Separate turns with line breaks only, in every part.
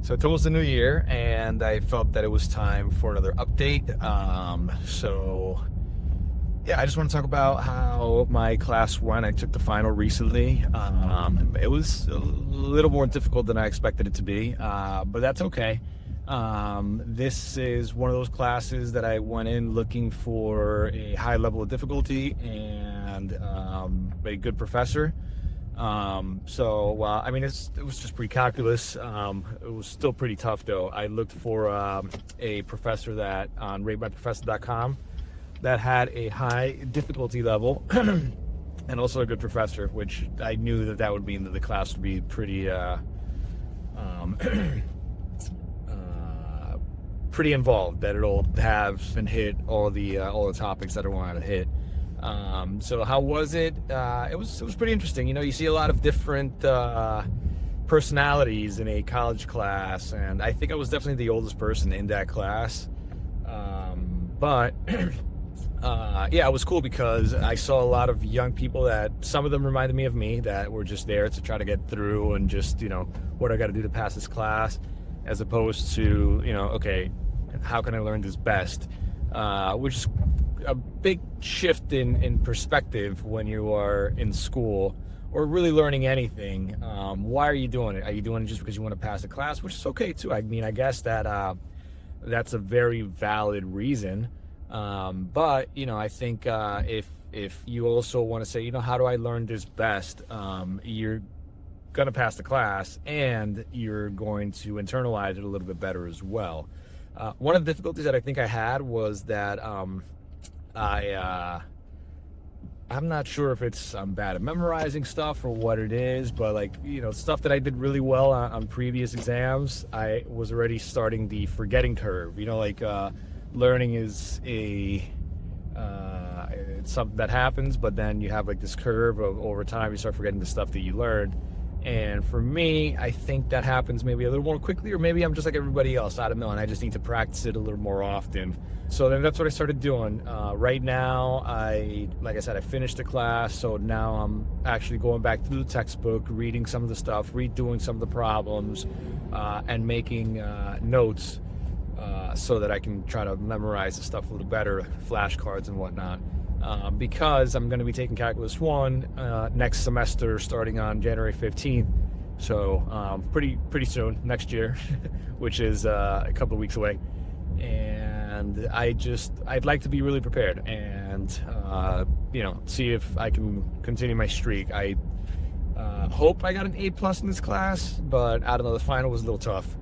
So it's almost a new year, and I felt that it was time for another update. I just want to talk about how my class went. I took the final recently. It was a little more difficult than I expected it to be, but that's okay. This is one of those classes that I went in looking for a high level of difficulty and a good professor. It was just pre-calculus. It was still pretty tough though. I looked for a professor that on ratemyprofessor.com that had a high difficulty level and also a good professor, which I knew that would mean that the class would be pretty pretty involved, that it'll have and hit all the topics that I wanted to hit. So how was it? It was pretty interesting. You know, you see a lot of different personalities in a college class, and I think I was definitely the oldest person in that class. It was cool because I saw a lot of young people that some of them reminded me of me, that were just there to try to get through and just, you know, what I got to do to pass this class, as opposed to, you know, okay, how can I learn this best? Which is a big shift in perspective when you are in school or really learning anything. Why are you doing it? Are you doing it just because you want to pass the class? Which is okay too. I mean, I guess that that's a very valid reason. But you know, I think if you also want to say, you know, how do I learn this best? You're gonna pass the class and you're going to internalize it a little bit better as well. One of the difficulties that I think I had was that I'm not sure if I'm bad at memorizing stuff or what it is, but like, you know, stuff that I did really well on previous exams, I was already starting the forgetting curve. You know, like learning is it's something that happens, but then you have like this curve of over time you start forgetting the stuff that you learned. And for me, I think that happens maybe a little more quickly, or maybe I'm just like everybody else. I don't know, and I just need to practice it a little more often. So then that's what I started doing. Right now, like I said, I finished the class, so now I'm actually going back through the textbook, reading some of the stuff, redoing some of the problems, and making notes so that I can try to memorize the stuff a little better, flashcards and whatnot. Because I'm going to be taking Calculus 1 next semester starting on January 15th. So pretty soon, next year, which is a couple of weeks away. And I'd like to be really prepared and, you know, see if I can continue my streak. I hope I got an A+ in this class, but I don't know, the final was a little tough.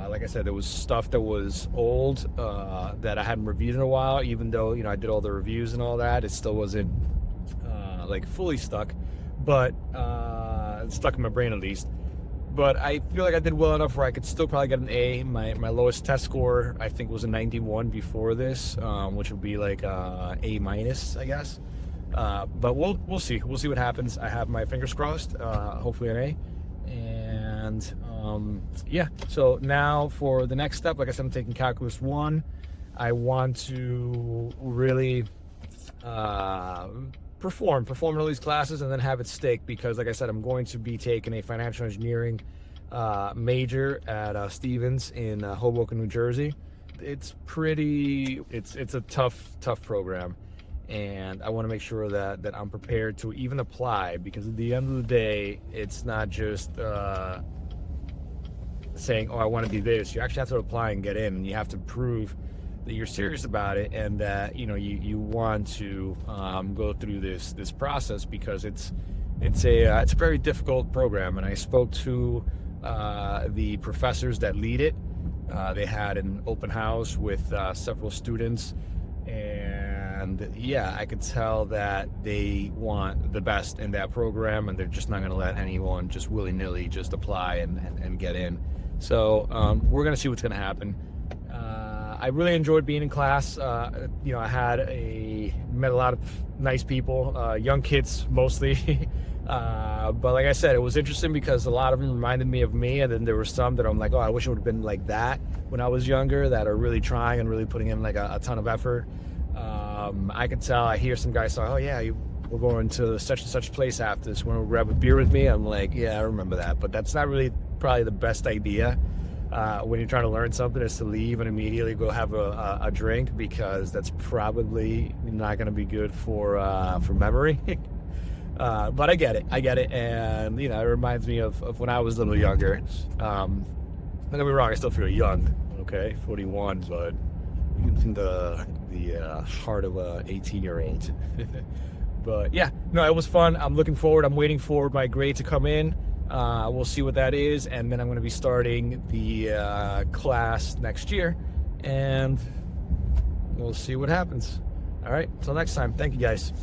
Like I said, there was stuff that was old that I hadn't reviewed in a while. Even though, you know, I did all the reviews and all that, it still wasn't like fully stuck, but it's stuck in my brain at least. But I feel like I did well enough where I could still probably get an A. My lowest test score, I think, was a 91 before this, which would be like A-, I guess. But we'll see. We'll see what happens. I have my fingers crossed. Hopefully an A. And so now for the next step, like I said, I'm taking Calculus 1. I want to really perform in all these classes and then have it stick, because like I said, I'm going to be taking a financial engineering major at Stevens in Hoboken, New Jersey. It's a tough program, and I want to make sure that I'm prepared to even apply, because at the end of the day, it's not just saying, oh, I want to do this. You actually have to apply and get in, and you have to prove that you're serious about it, and that, you know, you want to go through this process, because it's a very difficult program. And I spoke to the professors that lead it. They had an open house with several students, and yeah, I could tell that they want the best in that program, and they're just not going to let anyone just willy-nilly just apply and get in. So we're going to see what's going to happen. I really enjoyed being in class. You know, I met a lot of nice people, young kids mostly. But like I said, it was interesting because a lot of them reminded me of me, and then there were some that I'm like, oh, I wish it would have been like that when I was younger, that are really trying and really putting in like a ton of effort. I could tell. I hear some guys say, oh yeah, we're going to such and such place after this, want to grab a beer with me? I'm like, yeah, I remember that, but that's not really probably the best idea. when you're trying to learn something is to leave and immediately go have a drink, because that's probably not going to be good for memory. But I get it, and you know, it reminds me of when I was a little younger. Don't get me wrong, I still feel young, okay, 41, but in the heart of a 18-year-old. But yeah, no, it was fun. I'm looking forward. I'm waiting for my grade to come in. We'll see what that is, and then I'm going to be starting the class next year, and we'll see what happens. All right, until next time. Thank you, guys.